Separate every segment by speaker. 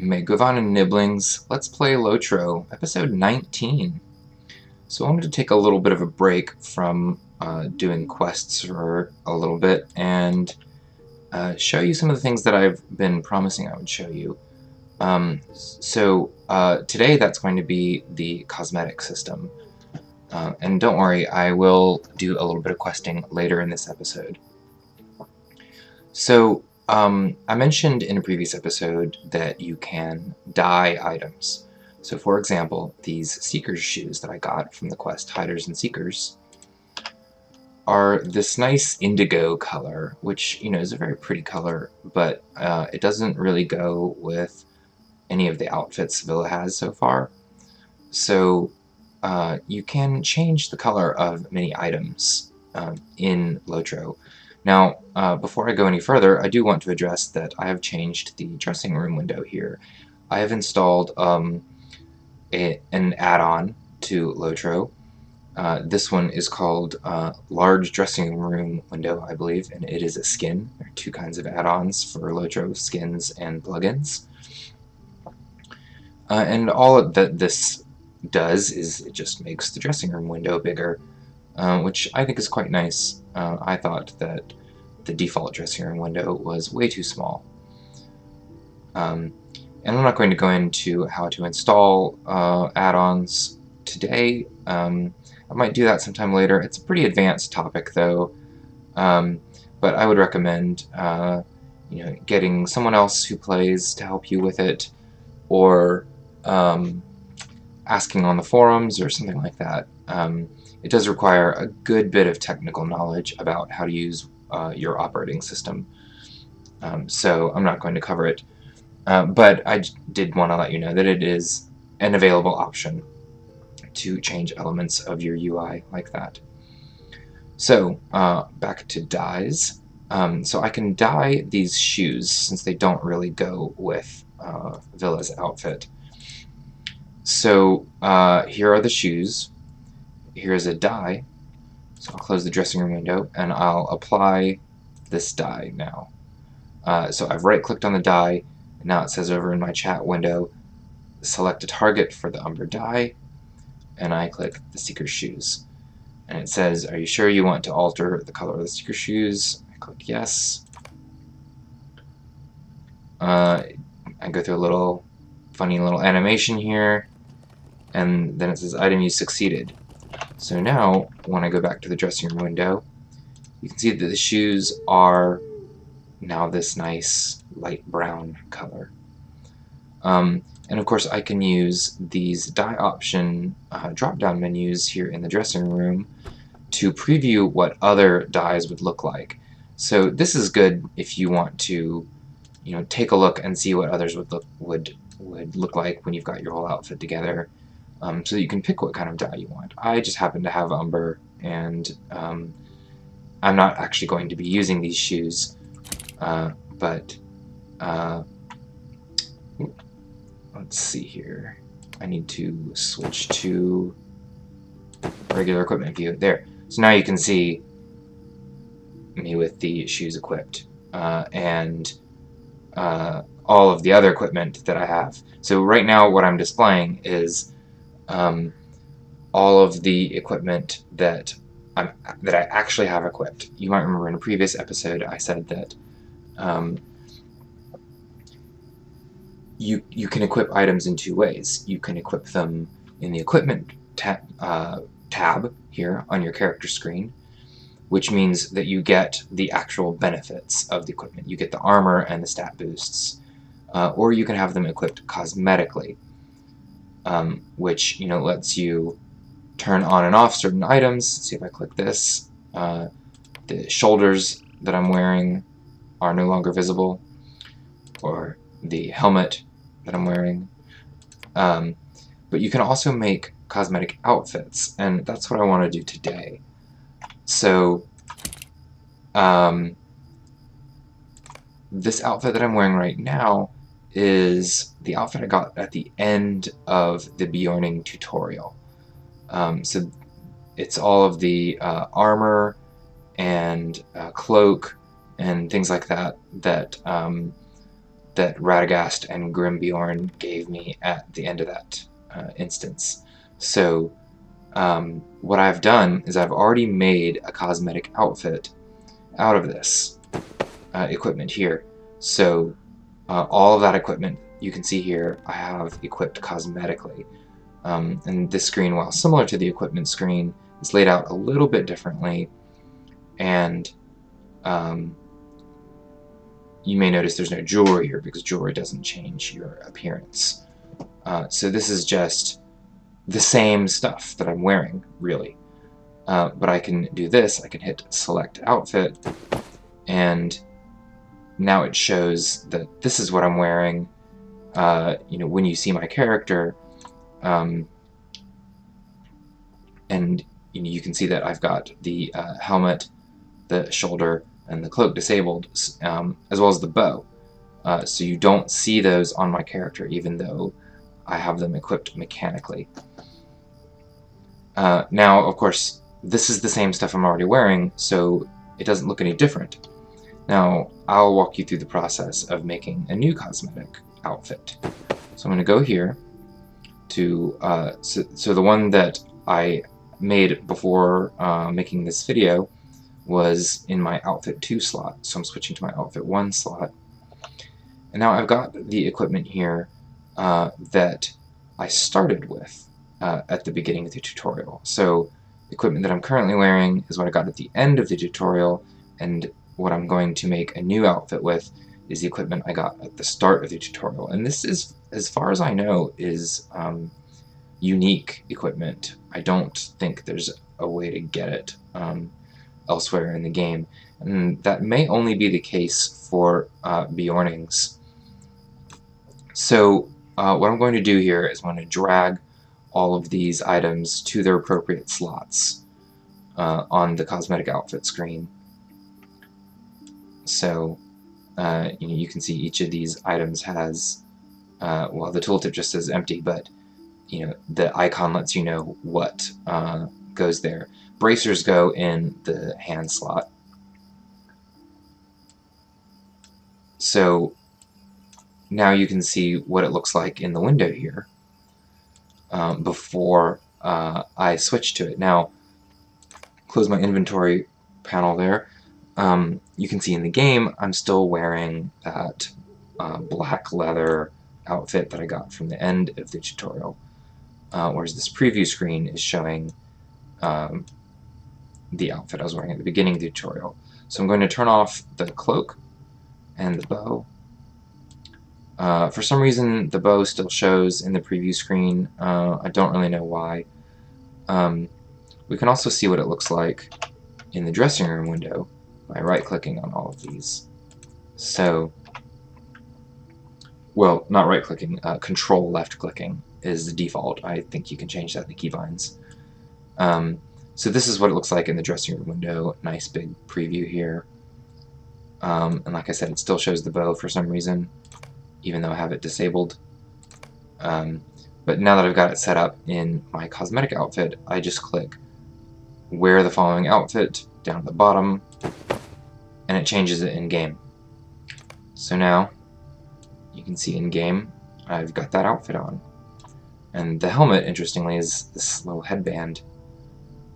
Speaker 1: Govannen Niblings, let's play LotRO, episode 19. So I wanted to take a little bit of a break from doing quests for a little bit and show you some of the things that I've been promising I would show you. Today that's going to be the cosmetic system. And don't worry, I will do a little bit of questing later in this episode. So, I mentioned in a previous episode that you can dye items. So for example, these Seeker's shoes that I got from the quest Hiders and Seekers are this nice indigo color, which, is a very pretty color, but it doesn't really go with any of the outfits Hvila has so far. So you can change the color of many items in LotRO. Now, before I go any further, I do want to address that I have changed the dressing room window here. I have installed an add-on to LotRO. This one is called Large Dressing Room Window, I believe, and it is a skin. There are two kinds of add-ons for LotRO, skins and plugins. And all that this does is it just makes the dressing room window bigger, which I think is quite nice. I thought that the default dressing room window was way too small. And I'm not going to go into how to install add-ons today. I might do that sometime later. It's a pretty advanced topic, though, but I would recommend getting someone else who plays to help you with it, or asking on the forums or something like that. It does require a good bit of technical knowledge about how to use your operating system. So I'm not going to cover it, but I did want to let you know that it is an available option to change elements of your UI like that. So back to dyes. So I can dye these shoes since they don't really go with Hvila's outfit. So here are the shoes. Here's a dye. So I'll close the dressing room window and I'll apply this dye now. So I've right-clicked on the dye, and now it says over in my chat window, select a target for the umber dye, and I click the Seeker's shoes. And it says, are you sure you want to alter the color of the Seeker's shoes? I click yes. I go through a funny little animation here, and then it says item use succeeded. So now, when I go back to the dressing room window, you can see that the shoes are now this nice light brown color. And of course I can use these dye option drop-down menus here in the dressing room to preview what other dyes would look like. So this is good if you want to take a look and see what others would look like when you've got your whole outfit together. So that you can pick what kind of dye you want. I just happen to have umber, and I'm not actually going to be using these shoes, but let's see here. I need to switch to regular equipment view. There. So now you can see me with the shoes equipped, and all of the other equipment that I have. So right now what I'm displaying is all of the equipment that I actually have equipped. You might remember in a previous episode I said that you can equip items in two ways. You can equip them in the equipment tab here on your character screen, which means that you get the actual benefits of the equipment. You get the armor and the stat boosts, or you can have them equipped cosmetically, which lets you turn on and off certain items. Let's see if I click this. The shoulders that I'm wearing are no longer visible, or the helmet that I'm wearing. But you can also make cosmetic outfits, and that's what I want to do today. So this outfit that I'm wearing right now is the outfit I got at the end of the Bjorning tutorial. So it's all of the armor and cloak and things like that that Radagast and Grimbjorn gave me at the end of that instance. So what I've done is I've already made a cosmetic outfit out of this equipment here. So all of that equipment you can see here I have equipped cosmetically. And this screen, while similar to the equipment screen, is laid out a little bit differently, and you may notice there's no jewelry here because jewelry doesn't change your appearance. So this is just the same stuff that I'm wearing, really. But I can do this, I can hit select outfit, and now it shows that this is what I'm wearing, you know, when you see my character. And you know, you can see that I've got the helmet, the shoulder, and the cloak disabled, as well as the bow. So you don't see those on my character, even though I have them equipped mechanically. Now, of course, this is the same stuff I'm already wearing, so it doesn't look any different. Now, I'll walk you through the process of making a new cosmetic outfit. So I'm going to go here to, so the one that I made before making this video was in my outfit 2 slot, so I'm switching to my outfit 1 slot. And now I've got the equipment here that I started with at the beginning of the tutorial. So the equipment that I'm currently wearing is what I got at the end of the tutorial, and what I'm going to make a new outfit with is the equipment I got at the start of the tutorial. And this is, as far as I know, is unique equipment. I don't think there's a way to get it elsewhere in the game. And that may only be the case for Bjornings. So what I'm going to do here is I'm going to drag all of these items to their appropriate slots on the cosmetic outfit screen. So you know, you can see each of these items has, well, the tooltip just says empty, but you know, the icon lets you know what goes there. Bracers go in the hand slot. So now you can see what it looks like in the window here before I switch to it. Now, close my inventory panel there. You can see in the game I'm still wearing that black leather outfit that I got from the end of the tutorial, whereas this preview screen is showing the outfit I was wearing at the beginning of the tutorial. So I'm going to turn off the cloak and the bow. For some reason the bow still shows in the preview screen. I don't really know why. We can also see what it looks like in the dressing room window by right-clicking on all of these. So, well, not right-clicking, control left-clicking is the default. I think you can change that in the keybinds. So this is what it looks like in the dressing room window. Nice big preview here. And like I said, it still shows the bow for some reason, even though I have it disabled. But now that I've got it set up in my cosmetic outfit, I just click wear the following outfit down at the bottom, and it changes it in-game. So now, you can see in-game, I've got that outfit on. And the helmet, interestingly, is this little headband.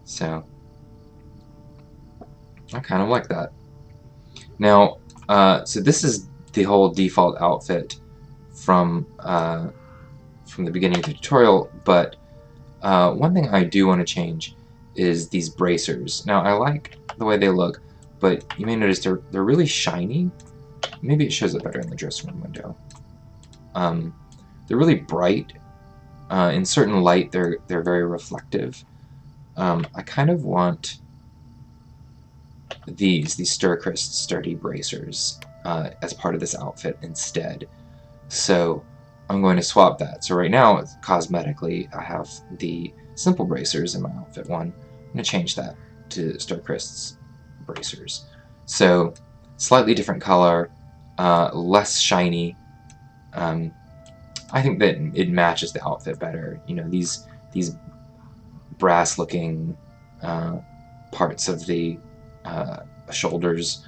Speaker 1: So, I kind of like that. Now, so this is the whole default outfit from the beginning of the tutorial, but one thing I do want to change is these bracers. Now, I like the way they look, but you may notice they're really shiny. Maybe it shows it better in the dressing room window. They're really bright. In certain light, they're very reflective. I kind of want these Sturchrist sturdy bracers as part of this outfit instead. So I'm going to swap that. So right now, cosmetically, I have the simple bracers in my outfit 1. I'm going to change that to Sturchrist's bracers. So slightly different color, less shiny. I think that it matches the outfit better. You know, these brass-looking parts of the shoulders,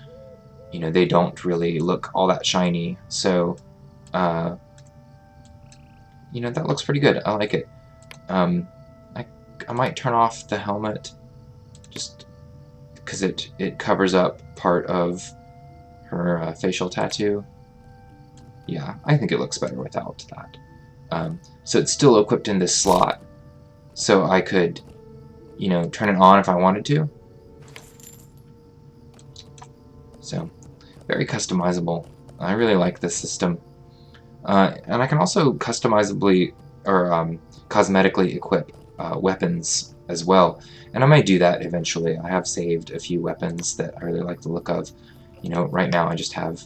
Speaker 1: you know, they don't really look all that shiny. So you know, that looks pretty good. I like it. I might turn off the helmet just because it covers up part of her facial tattoo. Yeah, I think it looks better without that. So it's still equipped in this slot, so I could, you know, turn it on if I wanted to. So, very customizable. I really like this system. And I can also customizably, or cosmetically equip weapons as well. And I might do that eventually. I have saved a few weapons that I really like the look of. You know, right now I just have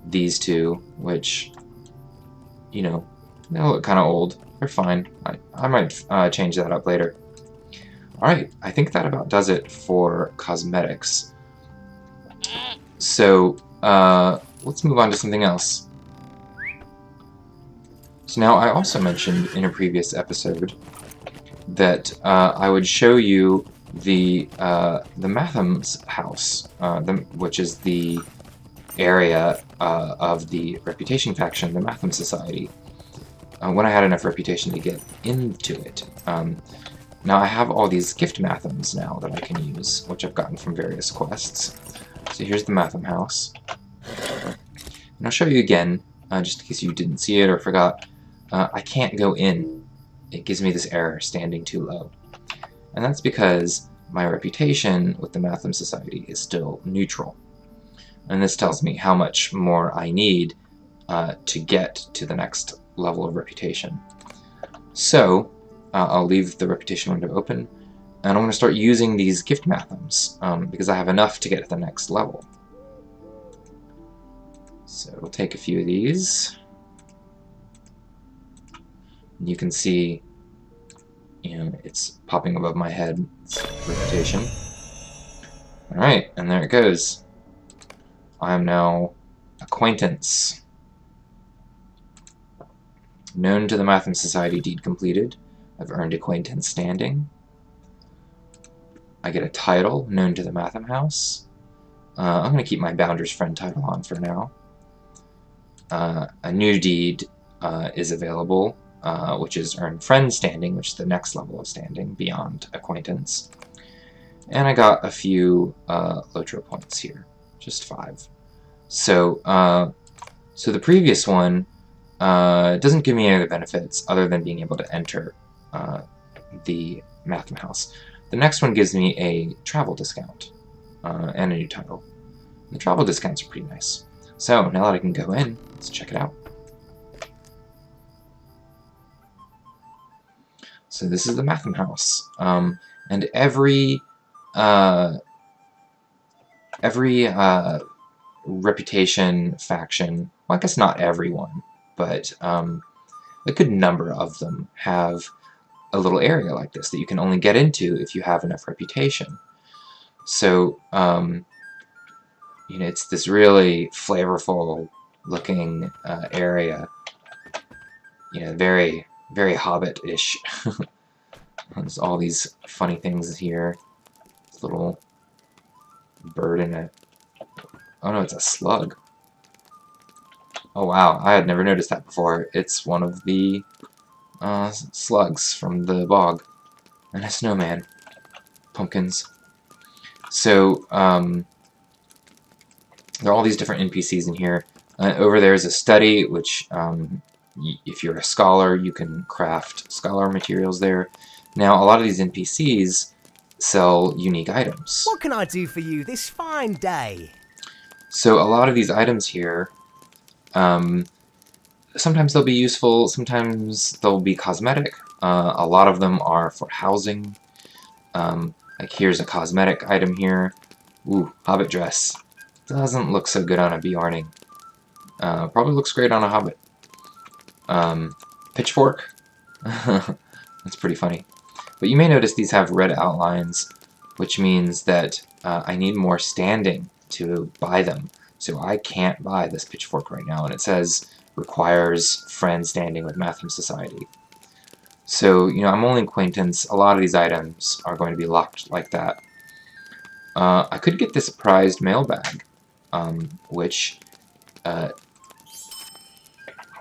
Speaker 1: these two, which, you know, they look kind of old. They're fine. I might change that up later. Alright, I think that about does it for cosmetics. So, let's move on to something else. So now, I also mentioned in a previous episode that I would show you the Mathoms House, which is the area of the Reputation faction, the Mathom Society, when I had enough reputation to get into it. Now I have all these gift Mathoms now that I can use, which I've gotten from various quests. So here's the Mathom House. And I'll show you again, just in case you didn't see it or forgot. I can't go in. It gives me this error, standing too low. And that's because my reputation with the Mathom Society is still neutral. And this tells me how much more I need to get to the next level of reputation. So, I'll leave the reputation window open, and I'm going to start using these gift Mathoms, because I have enough to get to the next level. So we'll take a few of these. And you can see, you know, it's popping above my head. It's reputation. Alright, and there it goes. I am now acquaintance. Known to the Mathom Society, deed completed. I've earned acquaintance standing. I get a title, known to the Mathom House. I'm going to keep my Bounder's Friend title on for now. A new deed is available, which is earn friend standing, which is the next level of standing beyond acquaintance. And I got a few LotRO points here, just 5. So, so the previous one doesn't give me any other benefits other than being able to enter the Mathom House. The next one gives me a travel discount and a new title. The travel discounts are pretty nice. So now that I can go in, let's check it out. So this is the Mathom House, and every reputation faction, well, I guess not everyone, but a good number of them have a little area like this that you can only get into if you have enough reputation. So, you know, it's this really flavorful looking area. You know, very, very Hobbit-ish. There's all these funny things here. This little bird in a... Oh no, it's a slug. Oh wow, I had never noticed that before. It's one of the slugs from the bog. And a snowman. Pumpkins. So, there are all these different NPCs in here. Over there is a study, which, if you're a scholar, you can craft scholar materials there. Now, a lot of these NPCs sell unique items.
Speaker 2: What can I do for you this fine day?
Speaker 1: So, a lot of these items here, sometimes they'll be useful, sometimes they'll be cosmetic. A lot of them are for housing. Like here's a cosmetic item here. Ooh, hobbit dress. Doesn't look so good on a Bjorning. Probably looks great on a hobbit. Pitchfork. That's pretty funny. But you may notice these have red outlines, which means that I need more standing to buy them. So I can't buy this pitchfork right now, and it says requires friend standing with Mathom Society. So, you know, I'm only acquaintance. A lot of these items are going to be locked like that. I could get this prized mailbag, which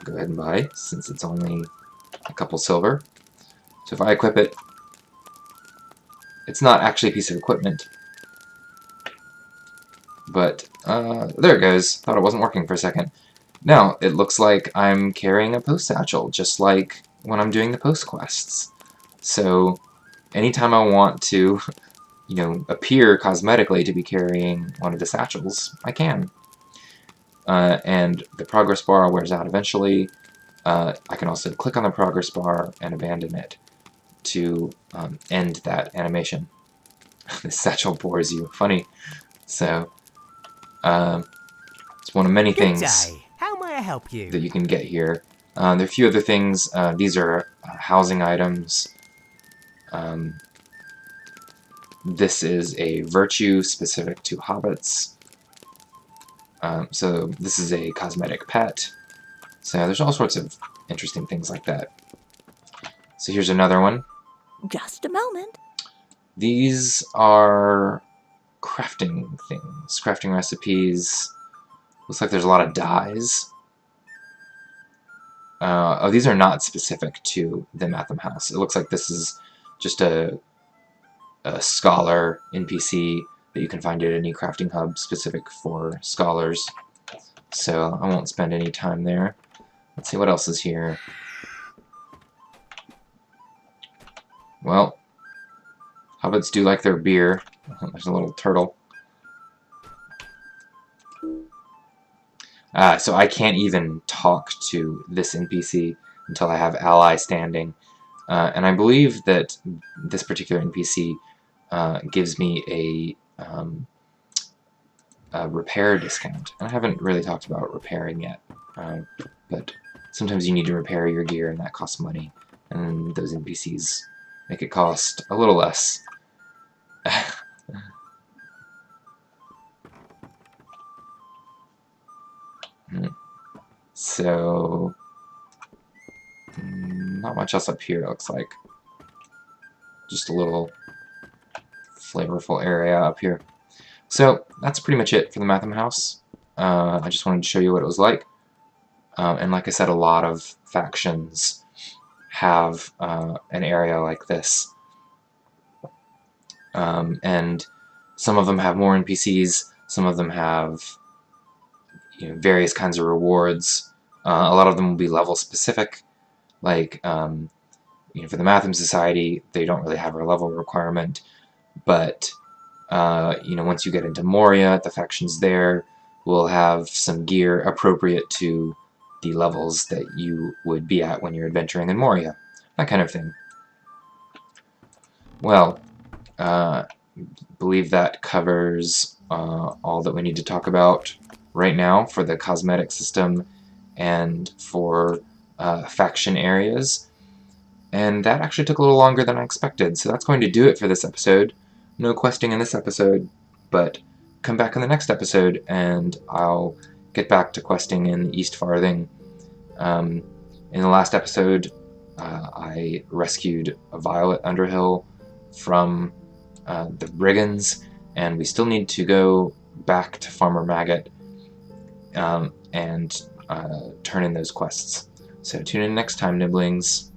Speaker 1: go ahead and buy, since it's only a couple silver. So if I equip it, it's not actually a piece of equipment, but there it goes. Thought it wasn't working for a second. Now, it looks like I'm carrying a post satchel, just like when I'm doing the post quests. So, anytime I want to, you know, appear cosmetically to be carrying one of the satchels, I can. And the progress bar wears out eventually. I can also click on the progress bar and abandon it to end that animation. This satchel bores you. Funny. So, it's one of many
Speaker 2: Good
Speaker 1: things
Speaker 2: day. How may I help you?
Speaker 1: that you can get here. There are a few other things. These are housing items. This is a virtue specific to hobbits. So this is a cosmetic pet. So there's all sorts of interesting things like that. So here's another one.
Speaker 3: Just a moment.
Speaker 1: These are crafting things, crafting recipes. Looks like there's a lot of dyes. Oh, these are not specific to the Mathom House. It looks like this is just a scholar NPC that you can find at any crafting hub specific for scholars. So I won't spend any time there. Let's see what else is here. Well, hobbits do like their beer. There's a little turtle. So I can't even talk to this NPC until I have ally standing. And I believe that this particular NPC gives me a repair discount. And I haven't really talked about repairing yet. But sometimes you need to repair your gear and that costs money. And those NPCs make it cost a little less. So, not much else up here, it looks like. Just a little flavorful area up here. So, that's pretty much it for the Mathom House. I just wanted to show you what it was like. And like I said, a lot of factions have an area like this. And some of them have more NPCs, some of them have various kinds of rewards. A lot of them will be level specific, like for the Mathom Society, they don't really have a level requirement, but once you get into Moria, the factions there will have some gear appropriate to the levels that you would be at when you're adventuring in Moria, that kind of thing. Well, believe that covers all that we need to talk about right now for the cosmetic system and for faction areas. And that actually took a little longer than I expected, so that's going to do it for this episode. No questing in this episode, but come back in the next episode and I'll get back to questing in the East Farthing. In the last episode, I rescued a Violet Underhill from the brigands, and we still need to go back to Farmer Maggot and turn in those quests. So tune in next time, Niblings.